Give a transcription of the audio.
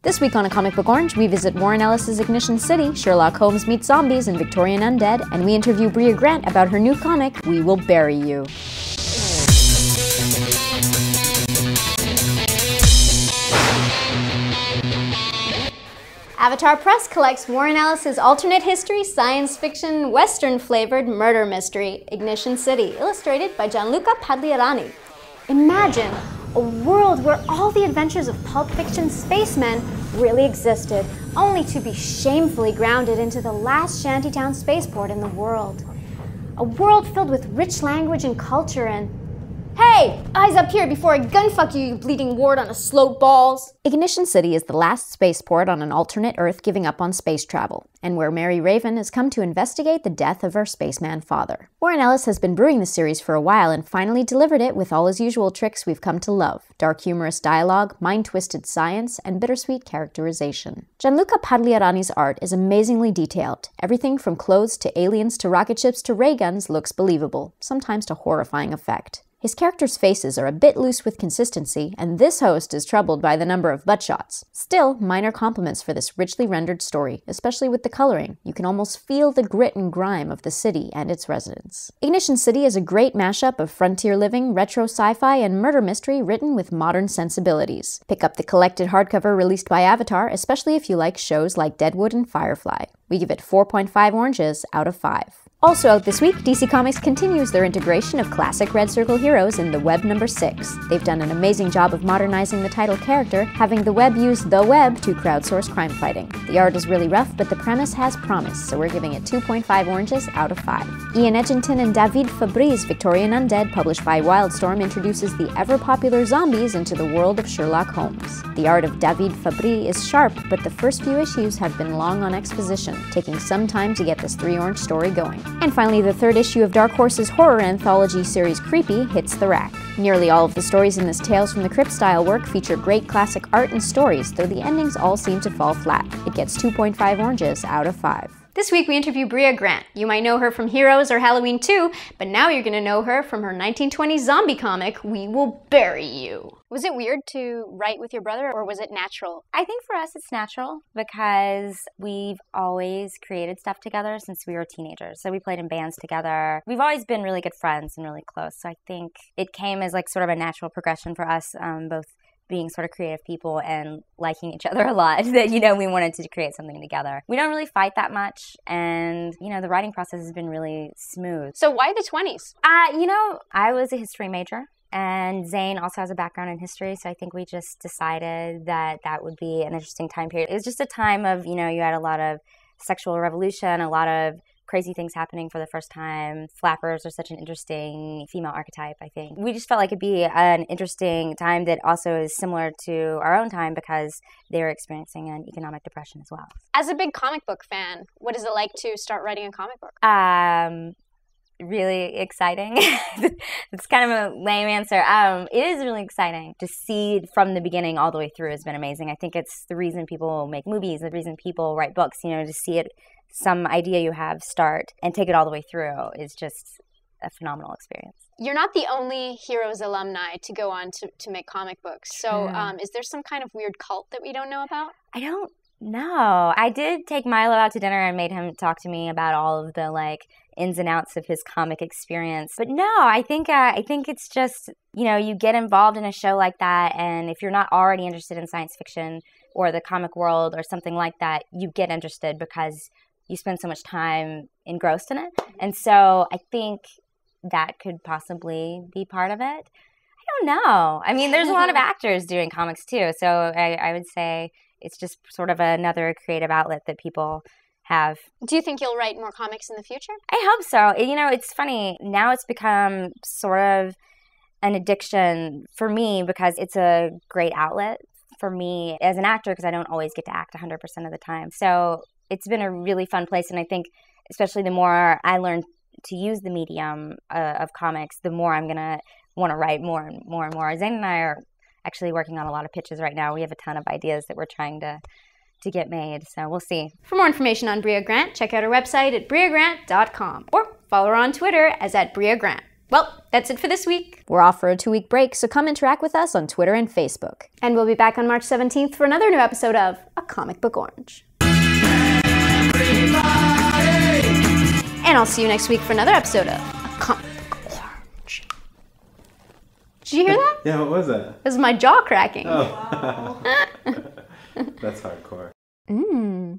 This week on A Comic Book Orange, we visit Warren Ellis's Ignition City, Sherlock Holmes meets zombies and Victorian undead, and we interview Brea Grant about her new comic, We Will Bury You. Avatar Press collects Warren Ellis's alternate history, science fiction, western-flavored murder mystery, Ignition City, illustrated by Gianluca Pagliarani. Imagine a world where all the adventures of pulp fiction spacemen really existed, only to be shamefully grounded into the last shantytown spaceport in the world. A world filled with rich language and culture and hey! Eyes up here before I gunfuck you, you bleeding wart on a slope balls! Ignition City is the last spaceport on an alternate Earth giving up on space travel, and where Mary Raven has come to investigate the death of her spaceman father. Warren Ellis has been brewing the series for a while and finally delivered it with all his usual tricks we've come to love: dark humorous dialogue, mind-twisted science, and bittersweet characterization. Gianluca Pagliarani's art is amazingly detailed. Everything from clothes to aliens to rocket ships to ray guns looks believable, sometimes to horrifying effect. His characters' faces are a bit loose with consistency, and this host is troubled by the number of butt shots. Still, minor compliments for this richly rendered story, especially with the coloring. You can almost feel the grit and grime of the city and its residents. Ignition City is a great mashup of frontier living, retro sci-fi, and murder mystery written with modern sensibilities. Pick up the collected hardcover released by Avatar, especially if you like shows like Deadwood and Firefly. We give it 4.5 oranges out of 5. Also out this week, DC Comics continues their integration of classic Red Circle heroes in The Web #6. They've done an amazing job of modernizing the title character, having the Web use The Web to crowdsource crime fighting. The art is really rough, but the premise has promise, so we're giving it 2.5 oranges out of 5. Ian Edgington and David Fabry's Victorian Undead, published by Wildstorm, introduces the ever-popular zombies into the world of Sherlock Holmes. The art of David Fabry is sharp, but the first few issues have been long on exposition, taking some time to get this 3-orange story going. And finally, the third issue of Dark Horse's horror anthology series Creepy hits the rack. Nearly all of the stories in this Tales from the Crypt style work feature great classic art and stories, though the endings all seem to fall flat. It gets 2.5 oranges out of 5. This week we interview Brea Grant. You might know her from Heroes or Halloween 2, but now you're going to know her from her 1920s zombie comic, We Will Bury You. Was it weird to write with your brother, or was it natural? I think for us it's natural because we've always created stuff together since we were teenagers. So we played in bands together. We've always been really good friends and really close. So I think it came as like sort of a natural progression for us, both being sort of creative people and liking each other a lot, that, we wanted to create something together. We don't really fight that much, and, the writing process has been really smooth. So why the 20s? I was a history major, and Zane also has a background in history, so I think we just decided that that would be an interesting time period. It was just a time of, you had a lot of sexual revolution, a lot of crazy things happening for the first time. Flappers are such an interesting female archetype, I think. We just felt like it'd be an interesting time that also is similar to our own time because they were experiencing an economic depression as well. As a big comic book fan, what is it like to start writing a comic book? Really exciting. It's kind of a lame answer. It is really exciting to see from the beginning all the way through has been amazing. I think it's the reason people make movies, the reason people write books, to see it, some idea you have start and take it all the way through is just a phenomenal experience. You're not the only Heroes alumni to go on to make comic books. So is there some kind of weird cult that we don't know about? I don't know. I did take Milo out to dinner and made him talk to me about all of the ins and outs of his comic experience. But no, I think it's just, you get involved in a show like that, and if you're not already interested in science fiction or the comic world or something like that, you get interested because you spend so much time engrossed in it. And so I think that could possibly be part of it. I don't know. I mean, there's a lot of actors doing comics too. So I would say it's just sort of another creative outlet that people have. Do you think you'll write more comics in the future? I hope so. It's funny. Now it's become sort of an addiction for me because it's a great outlet for me as an actor because I don't always get to act 100% of the time. So it's been a really fun place, and I think especially the more I learn to use the medium of comics, the more I'm going to want to write more and more and more. Zane and I are actually working on a lot of pitches right now. We have a ton of ideas that we're trying to get made, so we'll see. For more information on Brea Grant, check out her website at breagrant.com or follow her on Twitter as @BreaGrant. Well, that's it for this week. We're off for a 2-week break, so come interact with us on Twitter and Facebook. And we'll be back on March 17th for another new episode of A Comic Book Orange. And I'll see you next week for another episode of A Comic Book Orange. Did you hear that? Yeah, what was that? It was my jaw cracking. Oh. That's hardcore. Mmm.